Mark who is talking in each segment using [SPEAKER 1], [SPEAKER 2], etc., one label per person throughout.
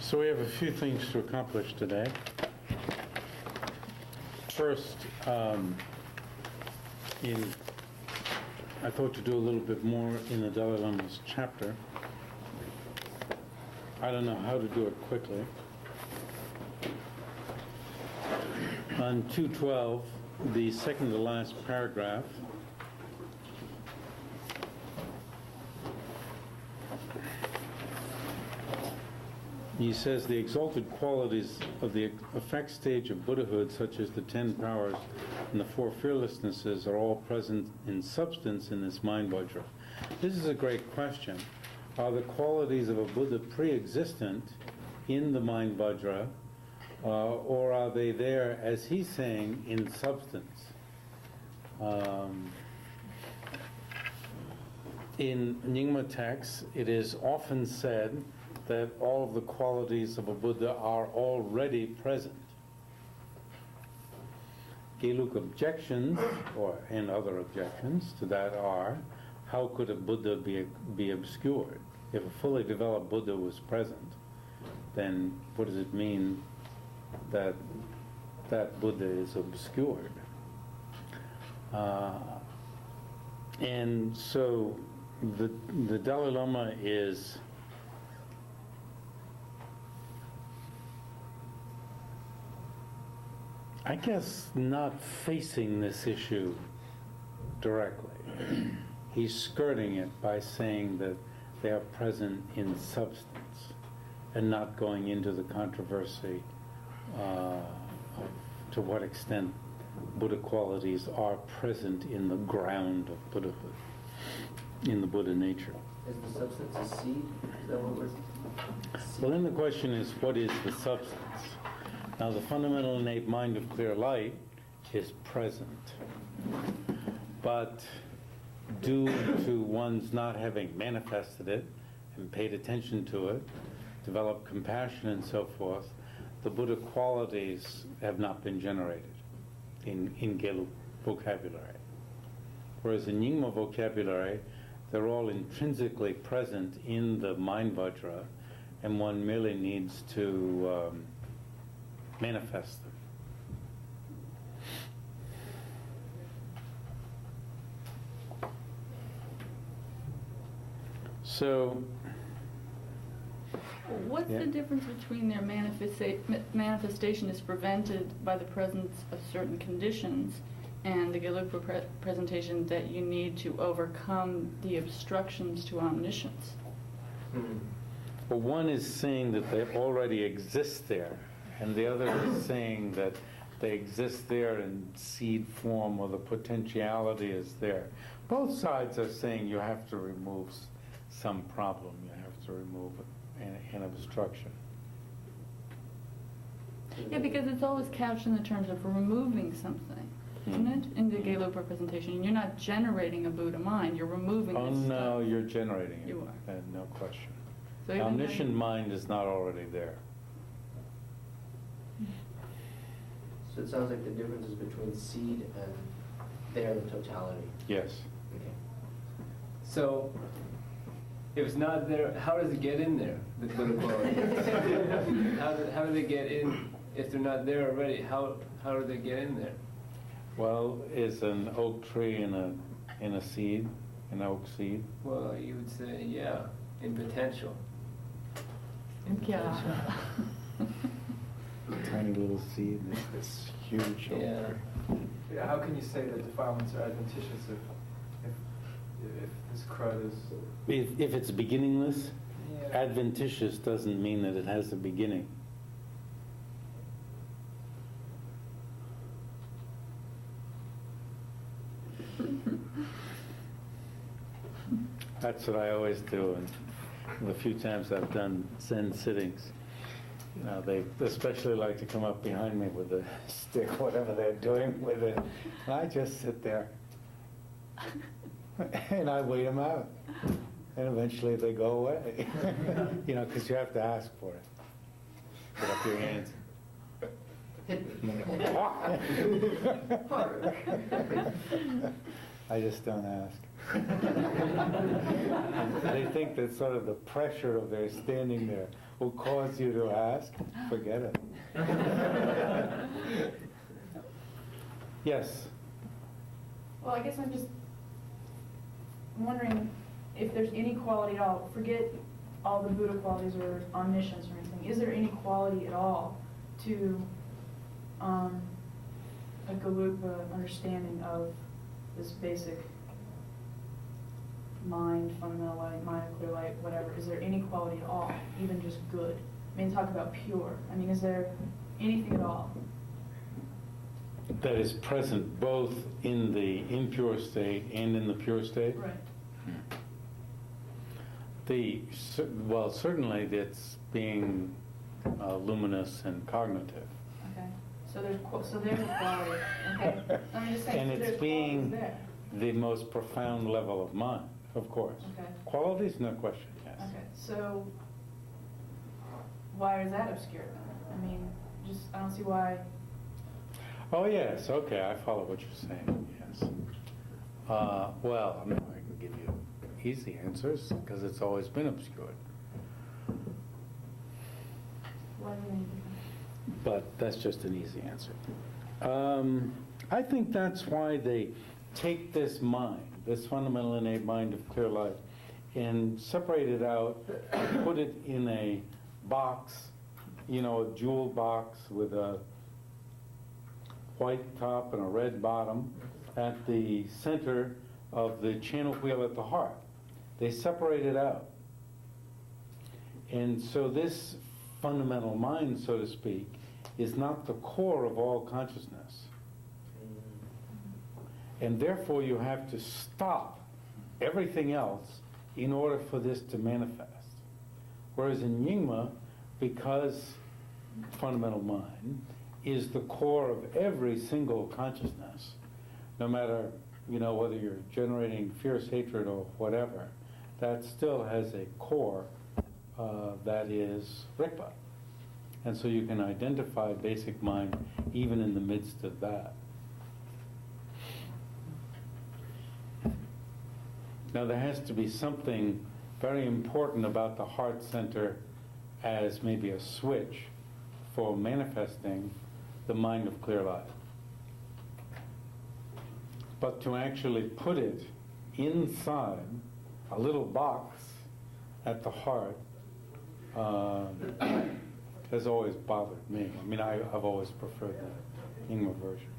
[SPEAKER 1] So we have a few things to accomplish today. First, I thought to do a little bit more in the Dalai Lama's chapter. I don't know how to do it quickly. On 212, the second to last paragraph, he says the exalted qualities of the effect stage of Buddhahood, such as the 10 powers and the 4 fearlessnesses, are all present in substance in this mind vajra. This is a great question. Are the qualities of a Buddha pre-existent in the mind vajra, or are they there, as he's saying, in substance? In Nyingma texts, it is often said that all of the qualities of a Buddha are already present. Geluk objections, and other objections to that are, how could a Buddha be obscured? If a fully developed Buddha was present, then what does it mean that that Buddha is obscured? And so the Dalai Lama is I guess not facing this issue directly. He's skirting it by saying that they are present in substance and not going into the controversy of to what extent Buddha qualities are present in the ground of Buddhahood, in the Buddha nature.
[SPEAKER 2] Is the substance a seed? Is that what we're...
[SPEAKER 1] Well, then the question is, what is the substance? Now, the fundamental innate mind of clear light is present, but due to one's not having manifested it and paid attention to it, developed compassion and so forth, the Buddha qualities have not been generated in Geluk vocabulary. Whereas in Nyingma vocabulary, they're all intrinsically present in the mind vajra, and one merely needs to manifest them. So,
[SPEAKER 3] what's the difference between their manifestation is prevented by the presence of certain conditions and the Geluk presentation that you need to overcome the obstructions to omniscience?
[SPEAKER 1] Well, one is saying that they already exist there, and the other is saying that they exist there in seed form, or the potentiality is there. Both sides are saying you have to remove some problem, you have to remove an obstruction.
[SPEAKER 3] Yeah, because it's always couched in the terms of removing something, isn't it? In the Geluk representation. You're not generating a Buddha mind, you're removing
[SPEAKER 1] Oh,
[SPEAKER 3] this
[SPEAKER 1] no,
[SPEAKER 3] stuff.
[SPEAKER 1] you're generating it.
[SPEAKER 3] You are.
[SPEAKER 1] No question.
[SPEAKER 3] So even
[SPEAKER 1] Omniscient mind is not already there.
[SPEAKER 2] So it sounds like the difference is between seed and there, the totality.
[SPEAKER 1] Yes.
[SPEAKER 2] Okay.
[SPEAKER 4] So, if it's not there, how does it get in there, the Buddha quality? How do they get in? If they're not there already, how do they get in there?
[SPEAKER 1] Well, is an oak tree in a seed, an oak seed?
[SPEAKER 4] Well, you would say, yeah, in potential.
[SPEAKER 3] Yeah.
[SPEAKER 1] Tiny little seed, this huge oak
[SPEAKER 4] Yeah.
[SPEAKER 1] tree.
[SPEAKER 5] Yeah, how can you say that defilements are adventitious if this crud is...
[SPEAKER 1] If it's beginningless,
[SPEAKER 5] Yeah.
[SPEAKER 1] adventitious doesn't mean that it has a beginning. That's what I always do, and the few times I've done Zen sittings, they especially like to come up behind me with a stick, whatever they're doing with it. And I just sit there, and I wait them out, and eventually they go away. Because you have to ask for it. Put up your hands. I just don't ask. They think that sort of the pressure of their standing there will cause you to ask. Forget it. Yes?
[SPEAKER 6] Well, I guess I'm just wondering if there's any quality at all. Forget all the Buddha qualities or omniscience or anything. Is there any quality at all to a Geluk understanding of this basic mind, fundamental light, mind of clear light, whatever? Is there any quality at all, even just good? I mean, talk about pure. I mean, is there anything at all?
[SPEAKER 1] That is present both in the impure state and in the pure state?
[SPEAKER 6] Right.
[SPEAKER 1] Well, certainly it's being luminous and cognitive.
[SPEAKER 6] Okay. So there's a quality. Okay. I'm just saying.
[SPEAKER 1] And
[SPEAKER 6] so
[SPEAKER 1] it's
[SPEAKER 6] there's
[SPEAKER 1] being
[SPEAKER 6] qualities there.
[SPEAKER 1] the most profound level of mind, of course.
[SPEAKER 6] Okay.
[SPEAKER 1] Qualities, no question, yes.
[SPEAKER 6] Okay. So why is that obscure? I mean, I don't see why.
[SPEAKER 1] Oh, yes, okay, I follow what you're saying, yes. Well, I'm not going to give you easy answers, because it's always been obscured.
[SPEAKER 6] Why do they need to?
[SPEAKER 1] But that's just an easy answer. I think that's why they take this mind, this fundamental innate mind of clear light, and separate it out, put it in a box, a jewel box with a white top and a red bottom at the center of the channel wheel at the heart. They separate it out. And so this fundamental mind, so to speak, is not the core of all consciousness. And therefore you have to stop everything else in order for this to manifest. Whereas in Nyingma, because fundamental mind is the core of every single consciousness, no matter whether you're generating fierce hatred or whatever, that still has a core that is Rigpa. And so you can identify basic mind even in the midst of that. Now there has to be something very important about the heart center as maybe a switch for manifesting the mind of clear light. But to actually put it inside a little box at the heart has always bothered me. I mean, I've always preferred the Nyingma version.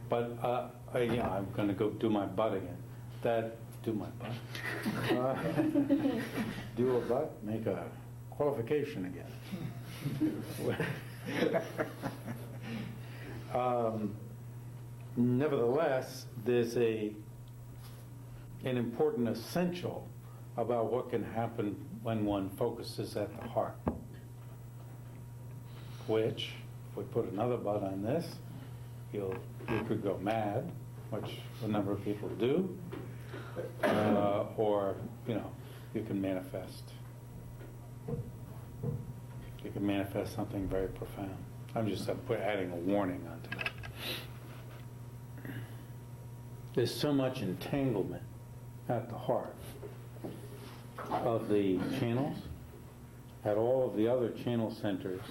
[SPEAKER 1] But I'm going to go do my butt again. Do my butt? Do a butt, make a qualification again. Nevertheless, there's an important essential about what can happen when one focuses at the heart. Which, if we put another butt on this, you could go mad, which a number of people do, or you can manifest. You can manifest something very profound. I'm just adding a warning onto that. There's so much entanglement at the heart of the channels, at all of the other channel centers.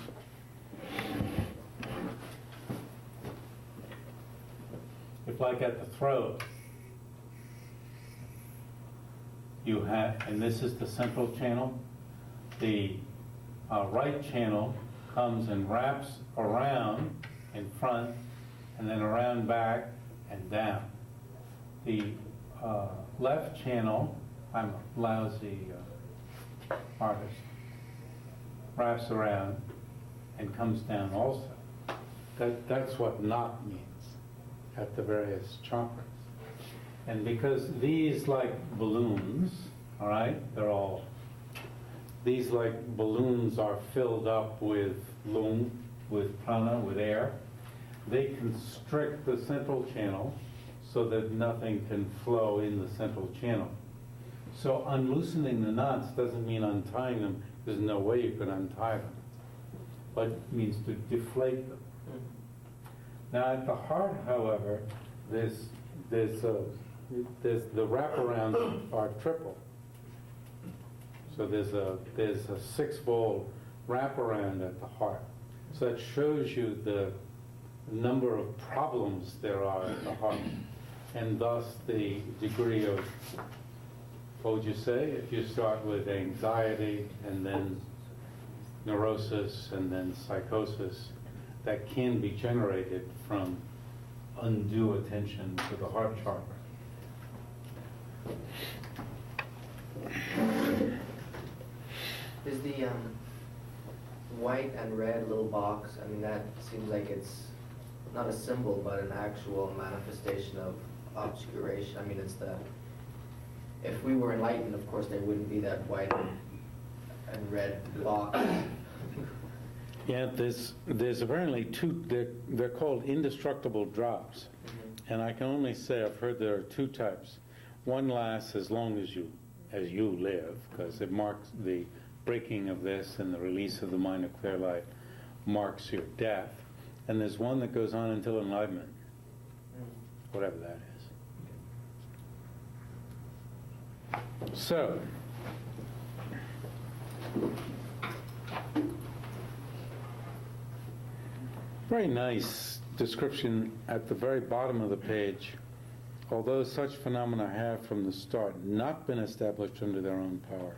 [SPEAKER 1] If like at the throat, you have, and this is the central channel, the right channel comes and wraps around in front and then around back and down. The left channel, I'm a lousy artist, wraps around and comes down also. That's what knot means at the various chakras. And because these, like balloons, all right, these like balloons are filled up with lung, with prana, with air, they constrict the central channel so that nothing can flow in the central channel. So unloosening the knots doesn't mean untying them. There's no way you could untie them. But it means to deflate them. Now at the heart, however, there's the wraparounds are triple. So there's a six-fold wraparound at the heart. So that shows you the number of problems there are at the heart, and thus the degree of, what would you say, if you start with anxiety and then neurosis and then psychosis, that can be generated from undue attention to the heart chakra.
[SPEAKER 2] Is the white and red little box, I mean, that seems like it's not a symbol, but an actual manifestation of obscuration. I mean, it's the, if we were enlightened, of course, there wouldn't be that white and red box.
[SPEAKER 1] Yeah, there's apparently two, they're called indestructible drops. And I can only say I've heard there are two types. One lasts as long as you live, because it marks the breaking of this and the release of the mind of clear light marks your death. And there's one that goes on until enlightenment, whatever that is. So, very nice description at the very bottom of the page. Although such phenomena have from the start not been established under their own power,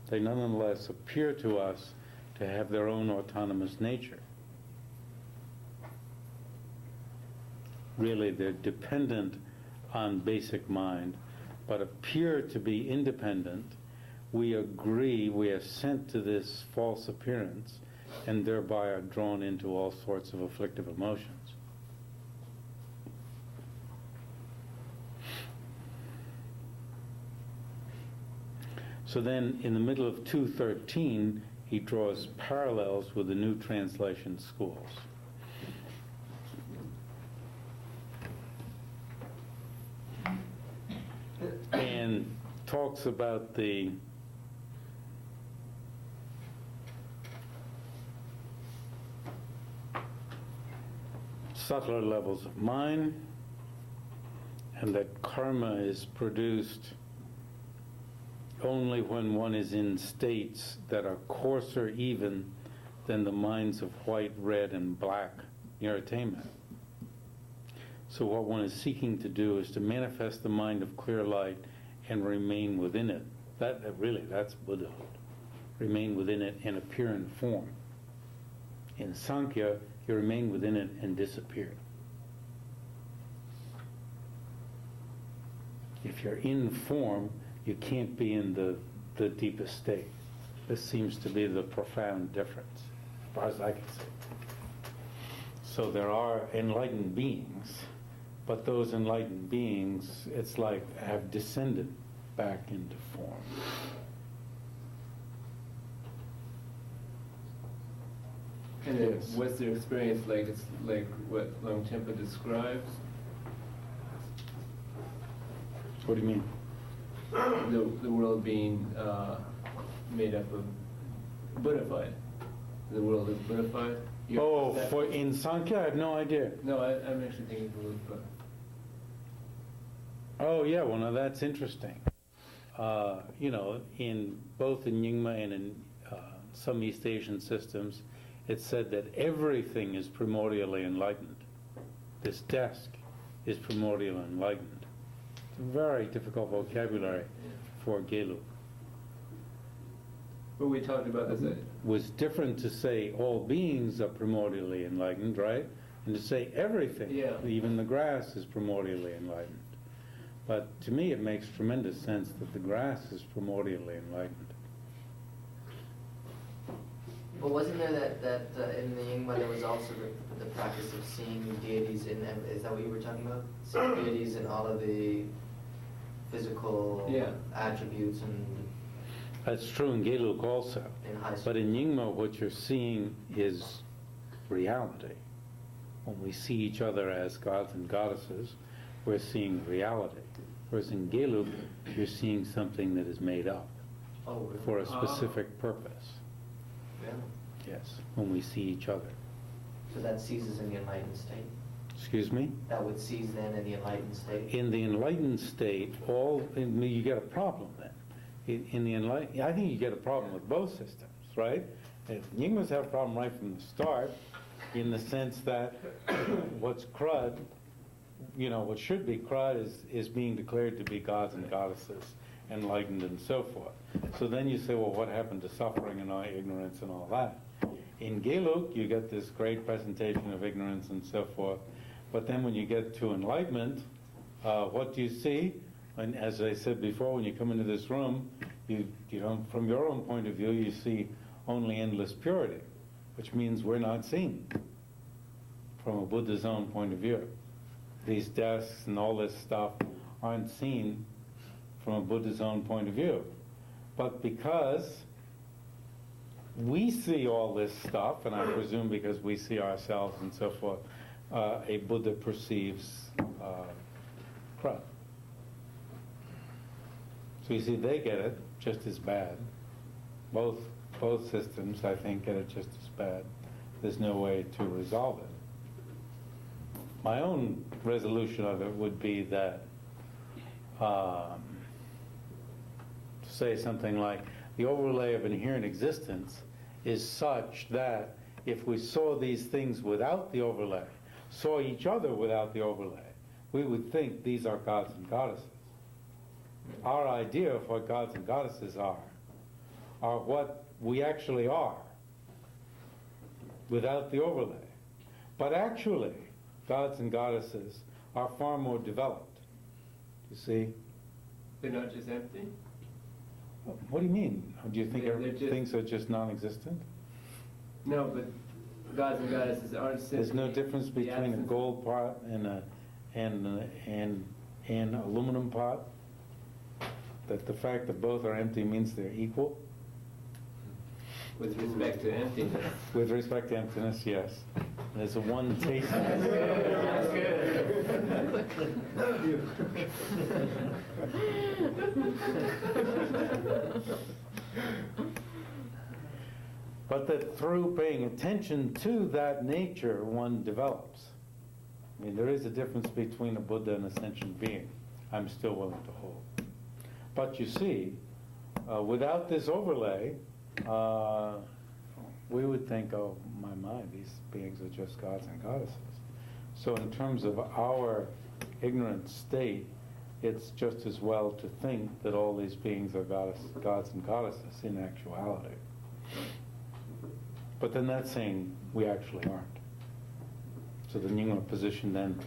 [SPEAKER 1] they nonetheless appear to us to have their own autonomous nature. Really, they're dependent on basic mind, but appear to be independent. We agree, we assent to this false appearance, and thereby are drawn into all sorts of afflictive emotions. So then, in the middle of 213, he draws parallels with the New Translation schools. And talks about the subtler levels of mind, and that karma is produced only when one is in states that are coarser even than the minds of white, red, and black near attainment. So what one is seeking to do is to manifest the mind of clear light and remain within it. That's Buddhahood. Remain within it and appear in form. In Sankhya, you remain within it and disappear. If you're in form, you can't be in the deepest state. This seems to be the profound difference, as far as I can see. So there are enlightened beings, but those enlightened beings, it's like, have descended back into form.
[SPEAKER 4] And then
[SPEAKER 1] Yes.
[SPEAKER 4] what's their experience like? It's like what Longchenpa describes?
[SPEAKER 1] What do you mean?
[SPEAKER 4] The world being made up of Buddhified. The world is Buddhified.
[SPEAKER 1] In Sankhya, I have no idea.
[SPEAKER 4] No, I'm actually thinking Buddha.
[SPEAKER 1] Oh, yeah, well, now that's interesting. In both in Nyingma and in some East Asian systems, it's said that everything is primordially enlightened. This desk is primordially enlightened. It's a very difficult vocabulary for Geluk.
[SPEAKER 4] But we talked about this.
[SPEAKER 1] It was different to say all beings are primordially enlightened, right? And to say everything, even the grass, is primordially enlightened. But to me, it makes tremendous sense that the grass is primordially enlightened.
[SPEAKER 2] But wasn't there that in the Nyingma there was also the practice of seeing deities in, is that what you were talking about? Seeing deities in all of the physical attributes and...
[SPEAKER 1] That's true in Geluk also. But in Nyingma, what you're seeing is reality. When we see each other as gods and goddesses, we're seeing reality. Whereas in Geluk, you're seeing something that is made up for a specific purpose.
[SPEAKER 2] Yeah.
[SPEAKER 1] Yes, when we see each other.
[SPEAKER 2] So that ceases in the enlightened state?
[SPEAKER 1] Excuse me?
[SPEAKER 2] That would cease then in the enlightened state?
[SPEAKER 1] In the enlightened state, you get a problem then. In the enlightened, I think you get a problem with both systems, right? Nyingmas have a problem right from the start, in the sense that what's crud, what should be crud is being declared to be gods and goddesses, enlightened and so forth. So then you say, well, what happened to suffering and ignorance and all that? In Geluk, you get this great presentation of ignorance and so forth. But then when you get to enlightenment, what do you see? And as I said before, when you come into this room, you don't, from your own point of view, you see only endless purity, which means we're not seen from a Buddha's own point of view. These desks and all this stuff aren't seen from a Buddha's own point of view. But because we see all this stuff, and I presume because we see ourselves and so forth, a Buddha perceives crud. So you see, they get it just as bad. Both systems, I think, get it just as bad. There's no way to resolve it. My own resolution of it would be that, to say something like, the overlay of inherent existence is such that if we saw these things without the overlay, saw each other without the overlay, we would think these are gods and goddesses. Our idea of what gods and goddesses are what we actually are without the overlay. But actually, gods and goddesses are far more developed. You see?
[SPEAKER 4] They're not just empty?
[SPEAKER 1] What do you mean? Do you think
[SPEAKER 4] They're
[SPEAKER 1] things are just non-existent?
[SPEAKER 4] No, but gods and goddesses aren't simply...
[SPEAKER 1] There's no difference
[SPEAKER 4] the
[SPEAKER 1] between a
[SPEAKER 4] absence-
[SPEAKER 1] gold pot and an aluminum pot? That the fact that both are empty means they're equal?
[SPEAKER 4] With respect to emptiness.
[SPEAKER 1] With respect to emptiness, yes. There's a one taste.
[SPEAKER 4] That's
[SPEAKER 1] But that through paying attention to that nature, one develops. I mean, there is a difference between a Buddha and a sentient being. I'm still willing to hold. But you see, without this overlay, we would think, oh, my, these beings are just gods and goddesses. So in terms of our ignorant state, it's just as well to think that all these beings are gods and goddesses in actuality. But then that's saying we actually aren't. So the Nyingma position then,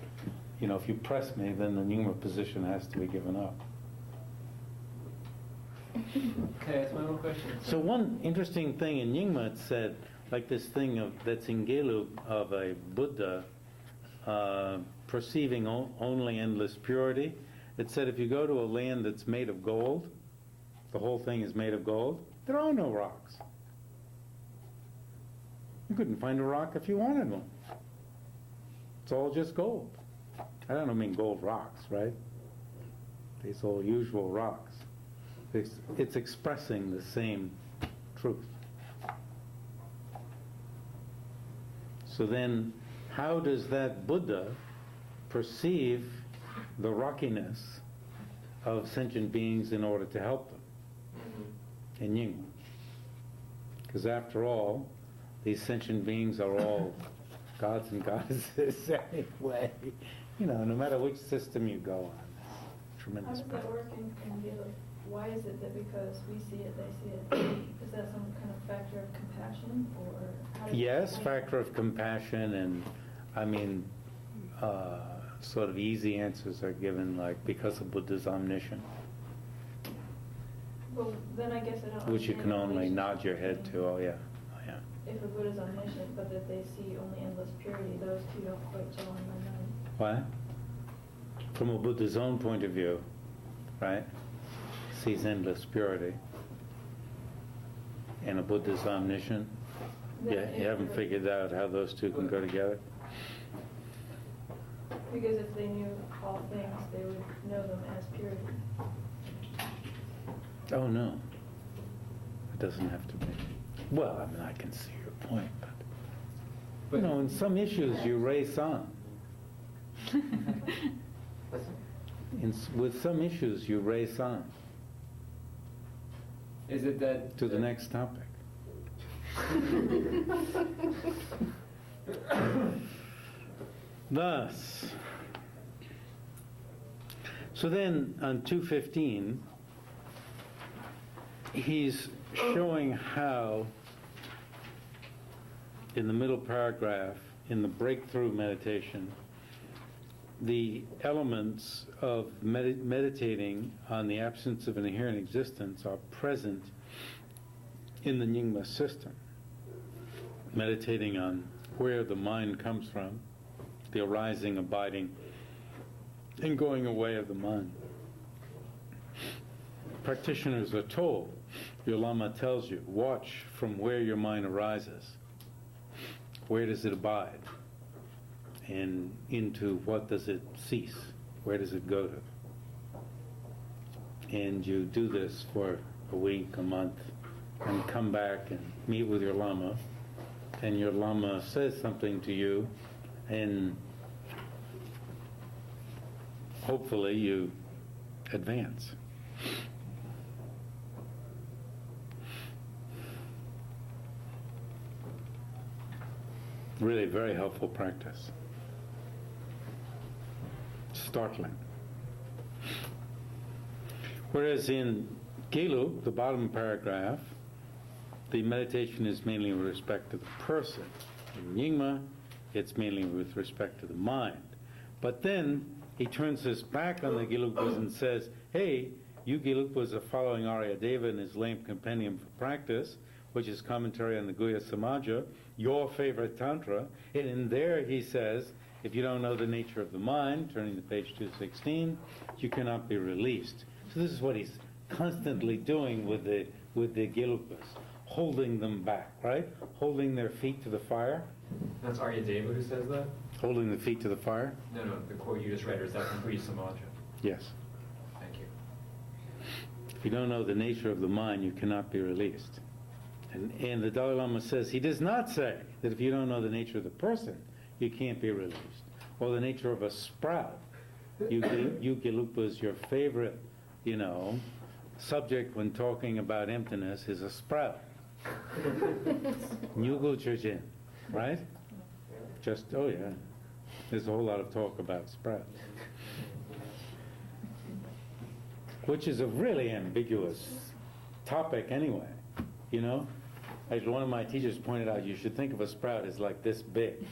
[SPEAKER 1] if you press me, then the Nyingma position has to be given up.
[SPEAKER 4] Okay, that's one more question.
[SPEAKER 1] So one interesting thing in Nyingma, it said, like this thing that's in Geluk of a Buddha perceiving only endless purity. It said if you go to a land that's made of gold, the whole thing is made of gold, there are no rocks. You couldn't find a rock if you wanted one. It's all just gold. I don't mean gold rocks, right? These all usual rocks. It's expressing the same truth. So then, how does that Buddha perceive the rockiness of sentient beings in order to help them in Nyingma? Because after all, these sentient beings are all gods and goddesses anyway. No matter which system you go on,
[SPEAKER 6] How
[SPEAKER 1] tremendous
[SPEAKER 6] does
[SPEAKER 1] power.
[SPEAKER 6] that work in Geluk? Why is it that because we see it, they see it? Is that some kind of factor of compassion, or how does
[SPEAKER 1] Yes, factor of compassion, and sort of easy answers are given, like because of Buddha's omniscience,
[SPEAKER 6] Well, then I guess I don't.
[SPEAKER 1] which you can
[SPEAKER 6] understand the
[SPEAKER 1] only nod
[SPEAKER 6] relationship
[SPEAKER 1] your head to.
[SPEAKER 6] between
[SPEAKER 1] Oh yeah,
[SPEAKER 6] If a Buddha's omniscient, but that they see only endless purity, those two don't quite gel in my mind.
[SPEAKER 1] What? From a Buddha's own point of view, right? Sees endless purity, and a Buddha's omniscient. Yeah, you haven't figured out how those two can go together.
[SPEAKER 6] Because if they knew all things, they would know them as purity.
[SPEAKER 1] Oh no, it doesn't have to be. Well, I can see your point, but in some issues you race on. With some issues, you race on
[SPEAKER 4] Is it that
[SPEAKER 1] to the next topic. Thus, so then on 215, he's showing how, in the middle paragraph, in the breakthrough meditation, the elements of meditating on the absence of an inherent existence are present in the Nyingma system. Meditating on where the mind comes from, the arising, abiding, and going away of the mind. Practitioners are told, your Lama tells you, watch from where your mind arises. Where does it abide? And into what does it cease? Where does it go to? And you do this for a week, a month, and come back and meet with your Lama, and your Lama says something to you, and hopefully you advance. Really very helpful practice. Startling. Whereas in Geluk, the bottom paragraph, the meditation is mainly with respect to the person. In Nyingma, it's mainly with respect to the mind. But then he turns his back on the Gelugpas and says, hey, you Gelugpas are following Aryadeva in his lame compendium for practice, which is commentary on the Guhya Samaja, your favorite Tantra. And in there he says, if you don't know the nature of the mind, turning to page 216, you cannot be released. So this is what he's constantly doing with the Gelugpas, holding them back, right? Holding their feet to the fire.
[SPEAKER 7] That's Aryadeva who says that?
[SPEAKER 1] Holding the feet to the fire?
[SPEAKER 7] No, the quote you just read, or is that from Guhya Samaja?
[SPEAKER 1] Yes.
[SPEAKER 7] Thank you.
[SPEAKER 1] If you don't know the nature of the mind, you cannot be released. And the Dalai Lama says he does not say that if you don't know the nature of the person, you can't be released. Or the nature of a sprout. You Gelugpas, your favorite, subject when talking about emptiness is a sprout. Nyugu Churjin, right? Just, oh yeah. There's a whole lot of talk about sprouts. Which is a really ambiguous topic anyway, As one of my teachers pointed out, you should think of a sprout as like this big.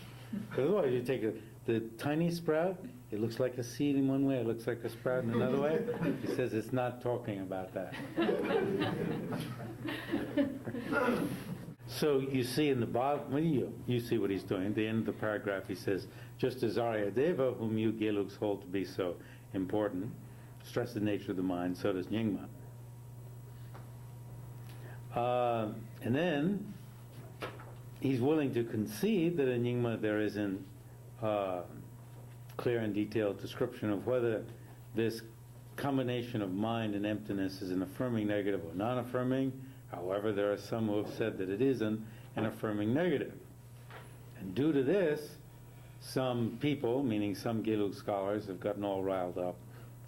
[SPEAKER 1] Because otherwise you take the tiny sprout, it looks like a seed in one way, it looks like a sprout in another way. He says it's not talking about that. So you see in the bottom, you see what he's doing. At the end of the paragraph he says, just as Aryadeva, whom you Geluks hold to be so important, stress the nature of the mind, so does Nyingma. And then he's willing to concede that in Nyingma there isn't clear and detailed description of whether this combination of mind and emptiness is an affirming negative or non-affirming. However, there are some who have said that it isn't an affirming negative. And due to this, some people, meaning some Gelug scholars, have gotten all riled up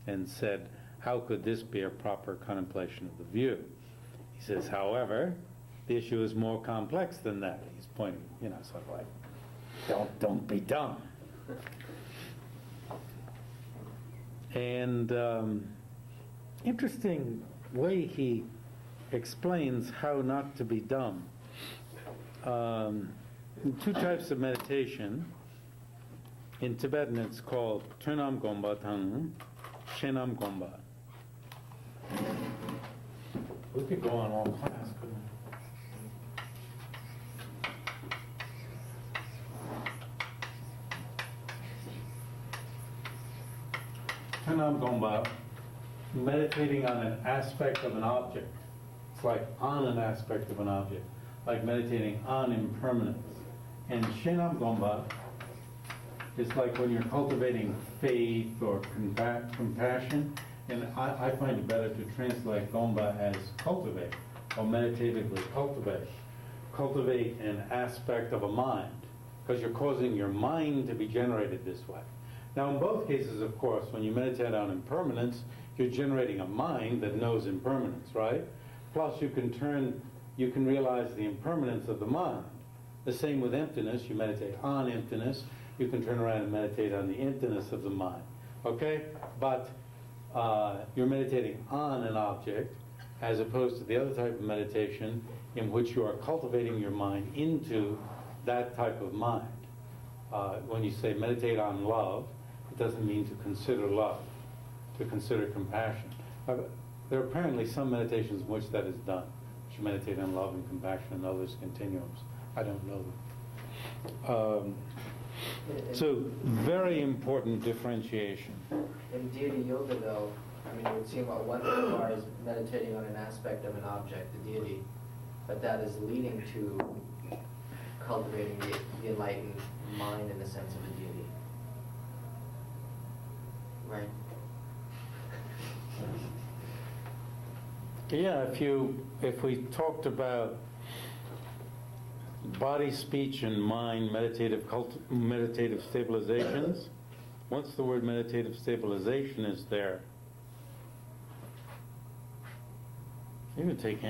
[SPEAKER 1] and said, how could this be a proper contemplation of the view? He says, however, the issue is more complex than that. He's pointing, sort of like, don't be dumb. And interesting way he explains how not to be dumb. Two types of meditation. In Tibetan it's called Tönam Gomba Tang, Shenam Gomba. We could go on all class, couldn't we? Tönam Gomba, meditating on an aspect of an object. It's like on an aspect of an object, like meditating on impermanence. And Shenam Gomba is like when you're cultivating faith or compassion. And I find it better to translate Gomba as cultivate, or meditatively cultivate. Cultivate an aspect of a mind, because you're causing your mind to be generated this way. Now, in both cases, of course, when you meditate on impermanence, you're generating a mind that knows impermanence, right? Plus, you can realize the impermanence of the mind. The same with emptiness. You meditate on emptiness. You can turn around and meditate on the emptiness of the mind. Okay? But you're meditating on an object as opposed to the other type of meditation in which you are cultivating your mind into that type of mind. When you say meditate on love, it doesn't mean to consider love, to consider compassion. There are apparently some meditations in which that is done. You meditate on love and compassion and others continuums. I don't know them. So, very important differentiation.
[SPEAKER 2] In deity yoga, though, I mean, it would seem like one bar is meditating on an aspect of an object, the deity, but that is leading to cultivating the enlightened mind in the sense of a deity. Right?
[SPEAKER 1] Yeah, if we talked about body, speech, and mind meditative stabilizations, once the word meditative stabilization is there, you can take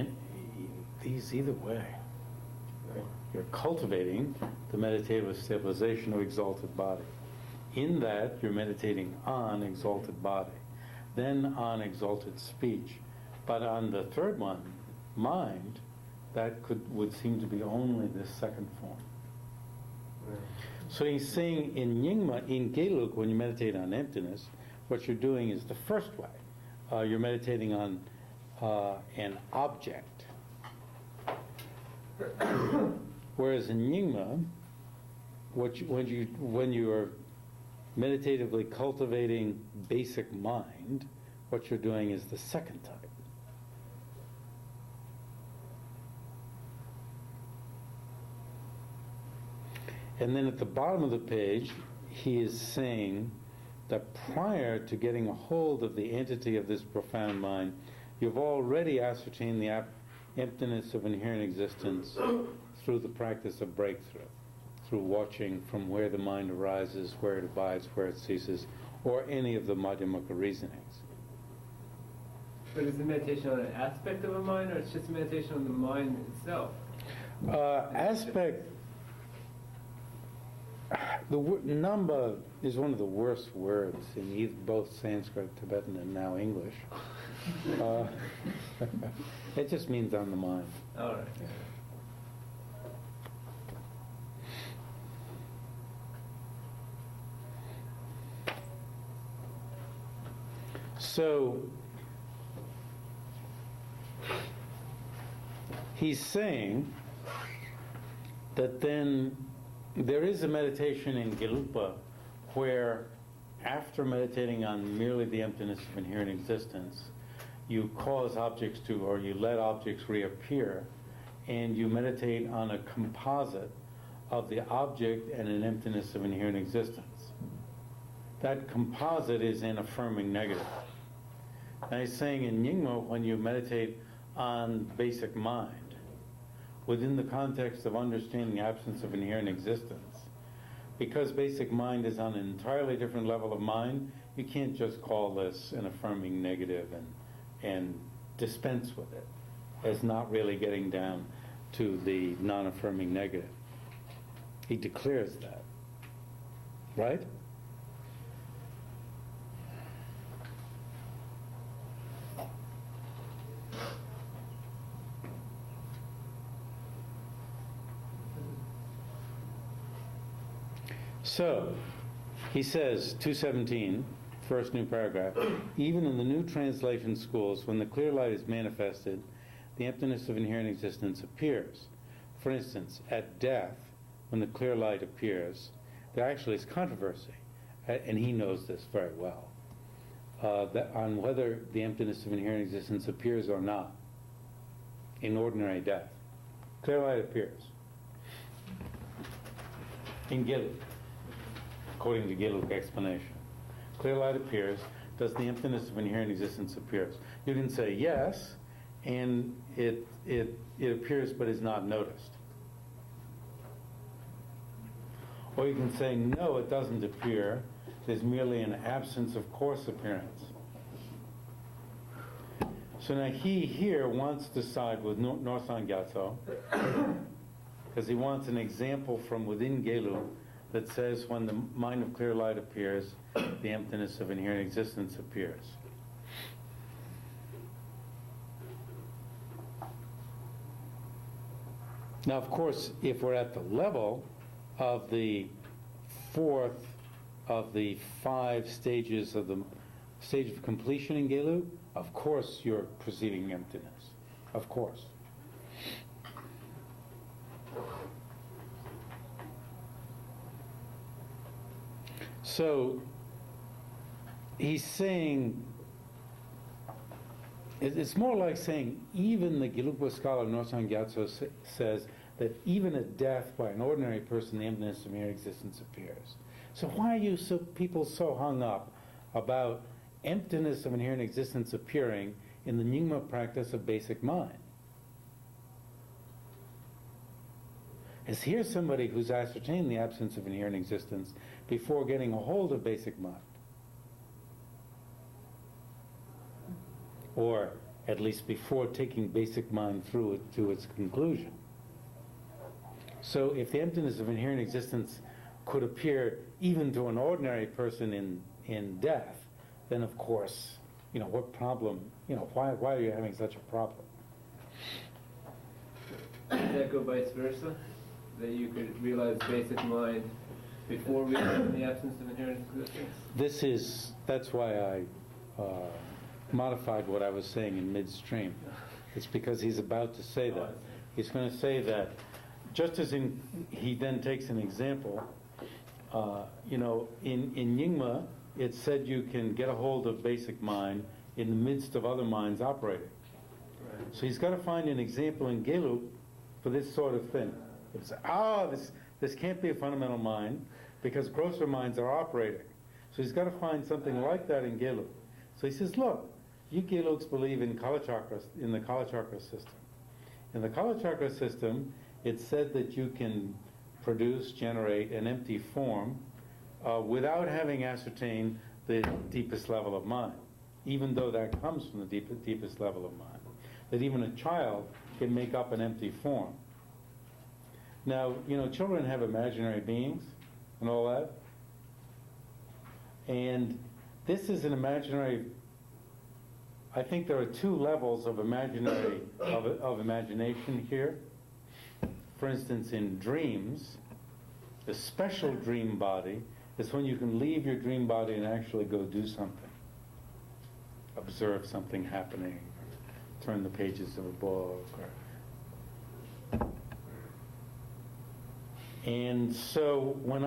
[SPEAKER 1] these either way.
[SPEAKER 2] Right.
[SPEAKER 1] You're cultivating the meditative stabilization of exalted body. In that, you're meditating on exalted body, then on exalted speech. But on the third one, mind, that would seem to be only this second form.
[SPEAKER 2] Right.
[SPEAKER 1] So he's saying in Nyingma, in Geluk, when you meditate on emptiness, what you're doing is the first way. You're meditating on an object. Whereas in Nyingma, when you are meditatively cultivating basic mind, what you're doing is the second type. And then at the bottom of the page, he is saying that prior to getting a hold of the entity of this profound mind, you've already ascertained the emptiness of inherent existence through the practice of breakthrough, through watching from where the mind arises, where it abides, where it ceases, or any of the Madhyamaka reasonings.
[SPEAKER 4] But is the meditation on an aspect of a mind, or it's just meditation on the mind itself?
[SPEAKER 1] Aspect. The word namba is one of the worst words in both Sanskrit, Tibetan, and now English. It just means on the mind.
[SPEAKER 4] All right.
[SPEAKER 1] So he's saying that then there is a meditation in Gelupa where, after meditating on merely the emptiness of inherent existence, you cause objects to, or you let objects reappear, and you meditate on a composite of the object and an emptiness of inherent existence. That composite is an affirming negative. And he's saying in Nyingma, when you meditate on basic mind, within the context of understanding the absence of inherent existence, because basic mind is on an entirely different level of mind, you can't just call this an affirming negative and dispense with it as not really getting down to the non-affirming negative. He declares that. Right? So, he says, 217, first new paragraph, even in the new translation schools, when the clear light is manifested, the emptiness of inherent existence appears. For instance, at death, when the clear light appears, there actually is controversy, and he knows this very well, on whether the emptiness of inherent existence appears or not in ordinary death. Clear light appears. In Geluk, according to Geluk explanation. Clear light appears. Does the emptiness of inherent existence appears? You can say yes, and it appears but is not noticed. Or you can say no, it doesn't appear, there's merely an absence of coarse appearance. So now he here wants to side with Norsan Gyatso, because he wants an example from within Geluk that says when the mind of clear light appears, the emptiness of inherent existence appears. Now, of course, if we're at the level of the fourth of the 5 stages of the stage of completion in Geluk, of course you're perceiving emptiness. Of course. So he's saying, it's more like saying, even the Gelugpa scholar Norsan Gyatso says that even at death by an ordinary person, the emptiness of mere existence appears. So why are people so hung up about emptiness of inherent existence appearing in the Nyingma practice of basic mind? Is here somebody who's ascertained the absence of inherent existence before getting a hold of basic mind? Or at least before taking basic mind through it to its conclusion. So if the emptiness of inherent existence could appear even to an ordinary person in death, then of course, what problem, why are you having such a problem?
[SPEAKER 4] Does that go vice versa? That you could realize basic mind before realizing the absence of inherent existence?
[SPEAKER 1] That's why I modified what I was saying in midstream. It's because he's about to say that. He's going to say that just as he then takes an example, in Nyingma, it said you can get a hold of basic mind in the midst of other minds operating.
[SPEAKER 4] Right.
[SPEAKER 1] So he's got to find an example in Geluk for this sort of thing. It's, this can't be a fundamental mind because grosser minds are operating. So he's got to find something like that in Geluk. So he says, look, you Geluks believe in Kala Chakras, in the Kala Chakra system. In the Kala Chakra system, it's said that you can generate an empty form without having ascertained the deepest level of mind, even though that comes from the deepest level of mind. That even a child can make up an empty form. Now, children have imaginary beings and all that. And this is an imaginary, I think there are 2 levels of of imagination here. For instance, in dreams, the special dream body is when you can leave your dream body and actually go do something. Observe something happening, or turn the pages of a book, and so when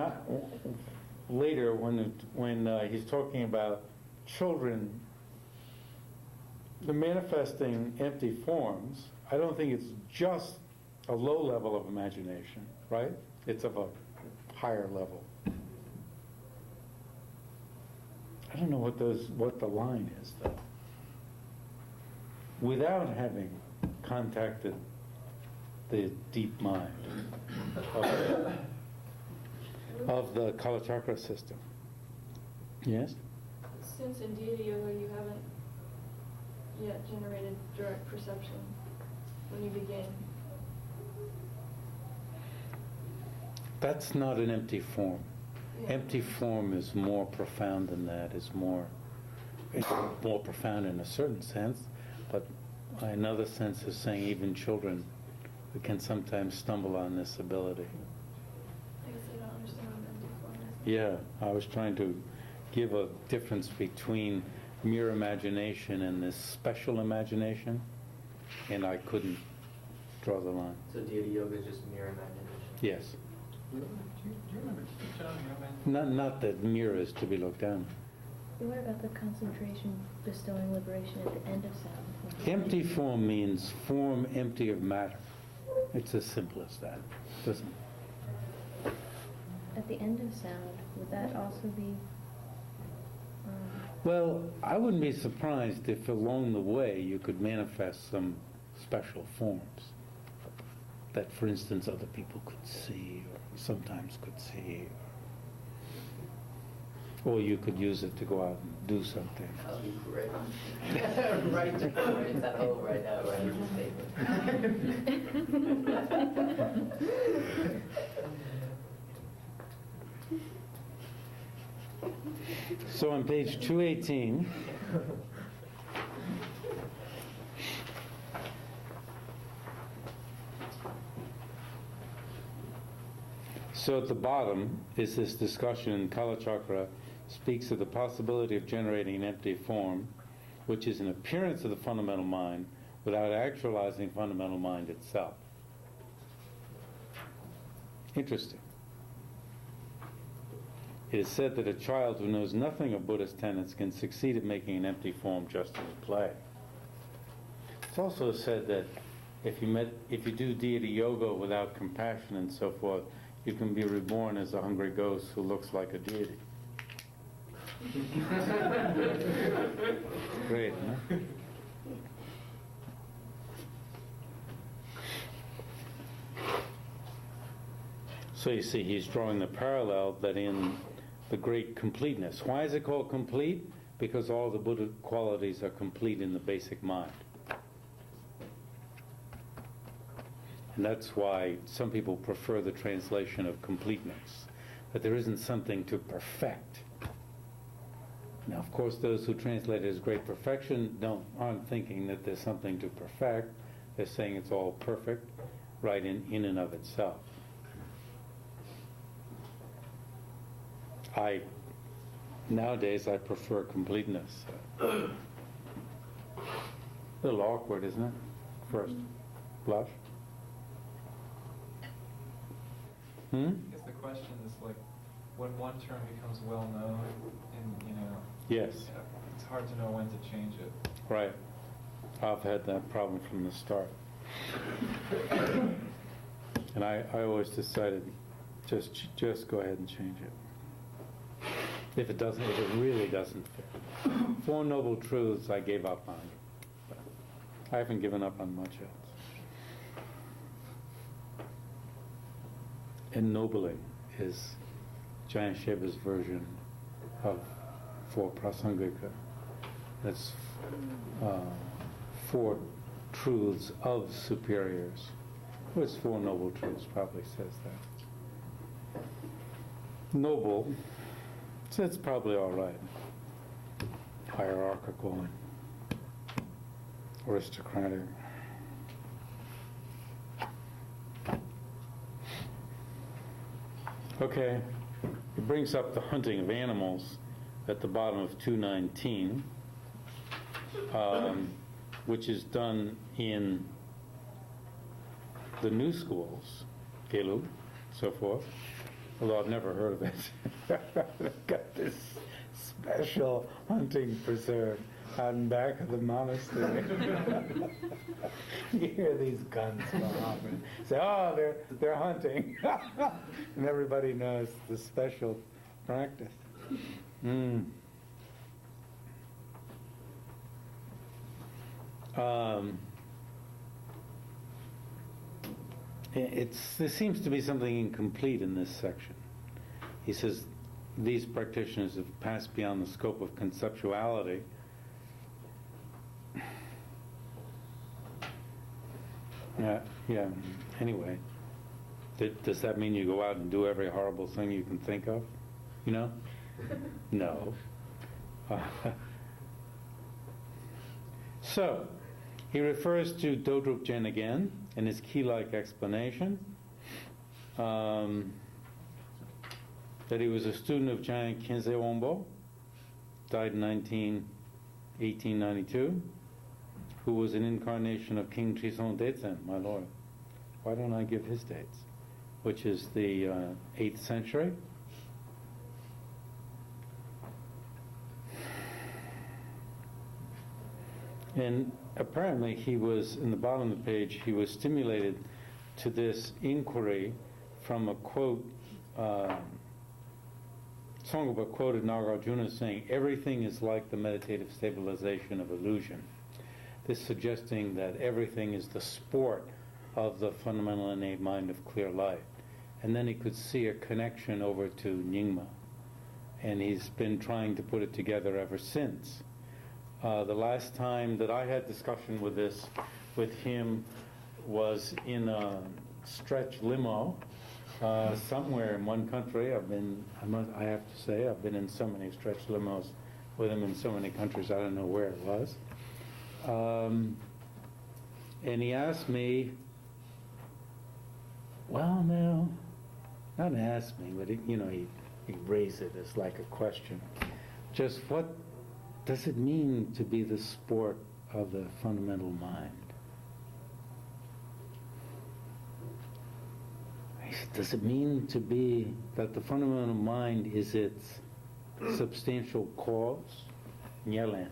[SPEAKER 1] he's talking about children, the manifesting empty forms, I don't think it's just a low level of imagination, right? It's of a higher level. I don't know what the line is, though. Without having contacted the deep mind of the Kala Chakra system. Yes?
[SPEAKER 8] Since in Deity Yoga you haven't yet generated direct perception when you begin.
[SPEAKER 1] That's not an empty form.
[SPEAKER 8] Yeah.
[SPEAKER 1] Empty form is more profound than that. It's more profound in a certain sense, but another sense is saying even children can sometimes stumble on this ability.
[SPEAKER 8] I guess I don't understand what empty form is.
[SPEAKER 1] Yeah, I was trying to give a difference between mere imagination and this special imagination, and I couldn't draw the line.
[SPEAKER 2] So Deity Yoga is just mere imagination?
[SPEAKER 1] Yes.
[SPEAKER 5] Do you remember, John,
[SPEAKER 1] Not that mirror is to be looked down.
[SPEAKER 9] What about the concentration bestowing liberation at the end of sound?
[SPEAKER 1] Empty form means form empty of matter. It's as simple as that, doesn't it?
[SPEAKER 9] At the end of sound, would that also be...
[SPEAKER 1] Well, I wouldn't be surprised if along the way you could manifest some special forms that, for instance, other people could see or sometimes could see. Or you could use it to go out and do something.
[SPEAKER 2] That'll be great. Right that hole right now, right in the statement.
[SPEAKER 1] So on page 218, so at the bottom is this discussion in Kala Chakra speaks of the possibility of generating an empty form, which is an appearance of the fundamental mind without actualizing fundamental mind itself. Interesting. It is said that a child who knows nothing of Buddhist tenets can succeed at making an empty form just as play. It's also said that if you do deity yoga without compassion and so forth, you can be reborn as a hungry ghost who looks like a deity. Great, huh? So you see, he's drawing the parallel that in the great completeness. Why is it called complete? Because all the Buddha qualities are complete in the basic mind. And that's why some people prefer the translation of completeness, that there isn't something to perfect. Now, of course, those who translate it as great perfection aren't thinking that there's something to perfect. They're saying it's all perfect, right in and of itself. Nowadays, I prefer completeness. A little awkward, isn't it? First blush.
[SPEAKER 5] I guess the question is like, when one term becomes well known, and
[SPEAKER 1] Yes.
[SPEAKER 5] it's hard to know when to change it.
[SPEAKER 1] Right. I've had that problem from the start. And I always decided just go ahead and change it. If it really doesn't fit. Four Noble Truths I gave up on. But I haven't given up on much else. Ennobling is Giant Sheba's version of Four Prasangika. That's four truths of superiors. Well, it's Four Noble Truths probably says that. Noble, so it's probably all right. Hierarchical, aristocratic. Okay, it brings up the hunting of animals at the bottom of 219, which is done in the new schools, Geluk, so forth, although I've never heard of it. They've got this special hunting preserve out in back of the monastery. You hear these guns go off and say, oh, they're hunting. And everybody knows the special practice. There seems to be something incomplete in this section. He says these practitioners have passed beyond the scope of conceptuality. Yeah. Anyway, does that mean you go out and do every horrible thing you can think of? No. So, he refers to Dodrup Jen again in his key-like explanation that he was a student of Giant Khyentse Wombo, died in 1892, who was an incarnation of King Trisong Detsen, my lord. Why don't I give his dates? Which is the 8th century. And apparently he was, in the bottom of the page, he was stimulated to this inquiry from a quote, Tsongkhapa quoted Nagarjuna saying, everything is like the meditative stabilization of illusion. This suggesting that everything is the sport of the fundamental innate mind of clear light. And then he could see a connection over to Nyingma and he's been trying to put it together ever since. The last time that I had discussion with this with him was in a stretch limo somewhere in one country. I have to say, I've been in so many stretch limos with him in so many countries, I don't know where it was. And he asked me, well, no, not ask me, but he raised it as like a question. Just what does it mean to be the sport of the fundamental mind? I said, does it mean to be that the fundamental mind is its substantial cause? Nyingma.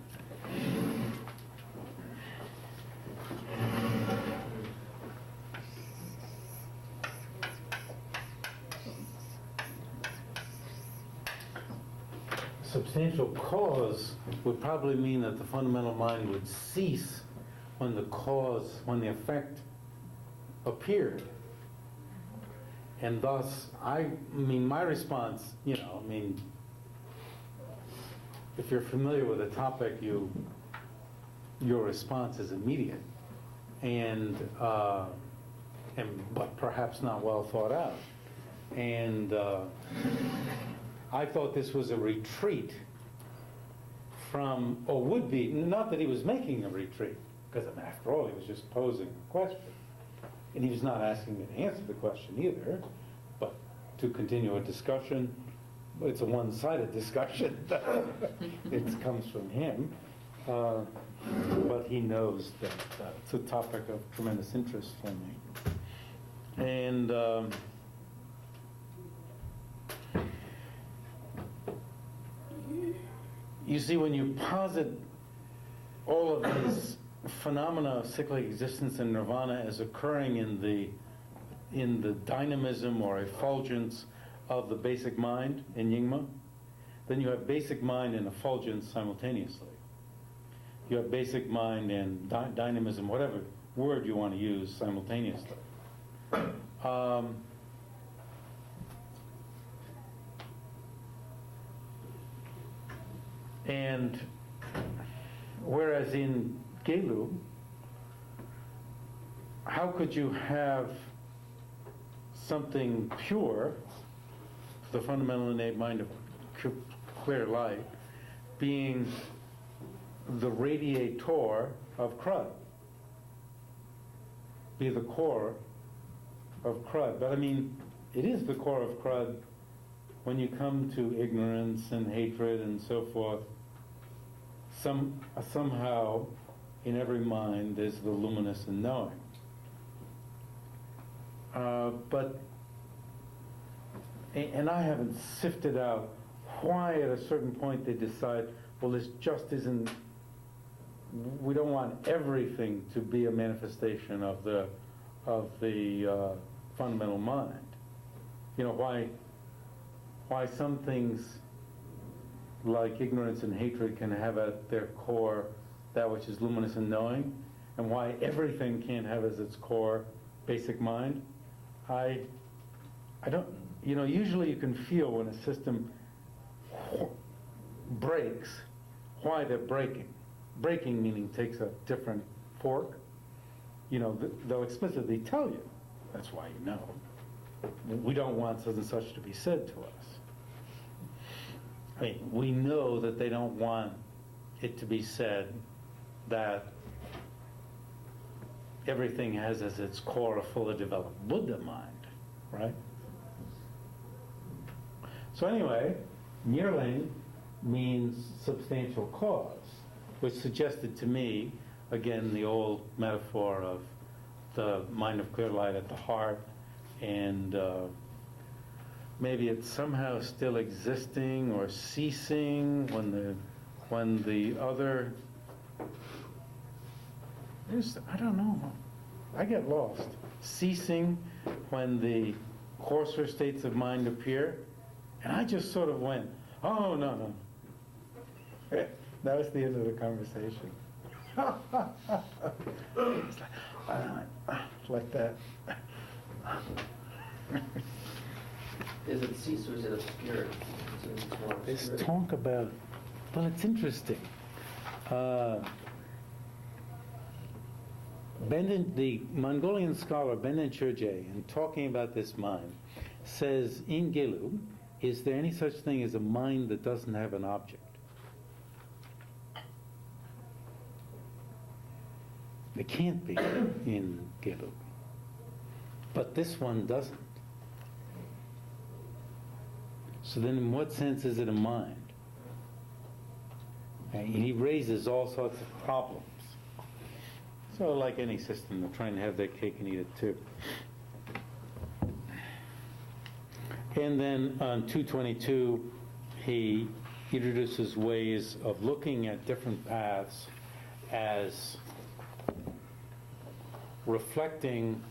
[SPEAKER 1] Substantial cause would probably mean that the fundamental mind would cease when the effect appeared. And thus, my response, if you're familiar with the topic, your response is immediate, but perhaps not well thought out. And I thought this was a retreat from, or would be, not that he was making a retreat, because after all, he was just posing a question. And he was not asking me to answer the question either, but to continue a discussion. It's a one-sided discussion. It comes from him. But he knows that it's a topic of tremendous interest for me. And you see, when you posit all of these phenomena of cyclic existence and nirvana as occurring in the dynamism or effulgence of the basic mind in Nyingma, then you have basic mind and effulgence simultaneously. You have basic mind and dynamism, whatever word you want to use, simultaneously. And whereas in Geluk, how could you have something pure, the fundamental innate mind of clear light, being the radiator of crud, be the core of crud? But it is the core of crud when you come to ignorance and hatred and so forth. Somehow in every mind there's the luminous and knowing. And I haven't sifted out why at a certain point they decide, well, this just isn't, we don't want everything to be a manifestation of the fundamental mind. Why some things like ignorance and hatred can have at their core that which is luminous and knowing, and why everything can't have as its core basic mind. I don't, usually you can feel when a system breaks, why they're breaking. Breaking meaning takes a different fork. They'll explicitly tell you, that's why you know. We don't want such and such to be said to us. We know that they don't want it to be said that everything has as its core a fully developed Buddha mind, right? So anyway, Nyingma means substantial cause, which suggested to me, again, the old metaphor of the mind of clear light at the heart, and maybe it's somehow still existing or ceasing when the other, I don't know, I get lost. Ceasing when the coarser states of mind appear, and I just sort of went, oh, no. That was the end of the conversation. It's like that.
[SPEAKER 2] Is it ceased or is it obscured? It seems it's more
[SPEAKER 1] There's
[SPEAKER 2] obscured.
[SPEAKER 1] talk about, well, it's interesting. The Mongolian scholar Benden Churje, in talking about this mind, says in Geluk, is there any such thing as a mind that doesn't have an object? It can't be in Geluk. But this one doesn't. So then in what sense is it a mind? And he raises all sorts of problems. So like any system, they're trying to have their cake and eat it too. And then on 222, he introduces ways of looking at different paths as reflecting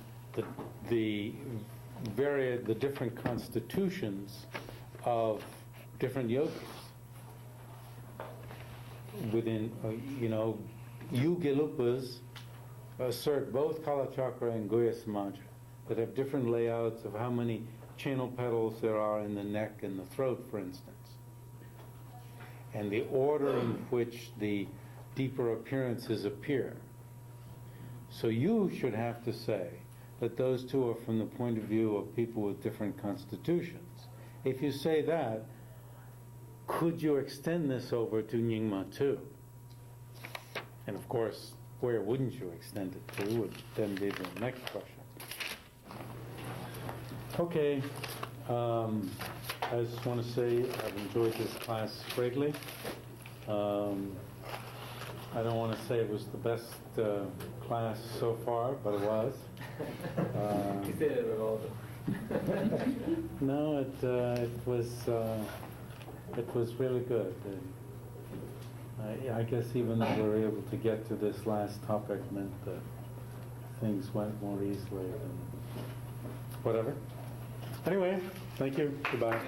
[SPEAKER 1] the different constitutions of different yogas. Within, you Gelupas assert both Kala Chakra and Guhya Samaja that have different layouts of how many channel petals there are in the neck and the throat, for instance, and the order in which the deeper appearances appear. So you should have to say that those two are from the point of view of people with different constitutions. If you say that, could you extend this over to Nyingma too? And of course, where wouldn't you extend it to would then be the next question. Okay, I just want to say I've enjoyed this class greatly. I don't want to say it was the best class so far, but it was.
[SPEAKER 4] You say that with all of them.
[SPEAKER 1] No, it was really good. I guess even though we were able to get to this last topic meant that things went more easily than whatever. Anyway, thank you. Goodbye.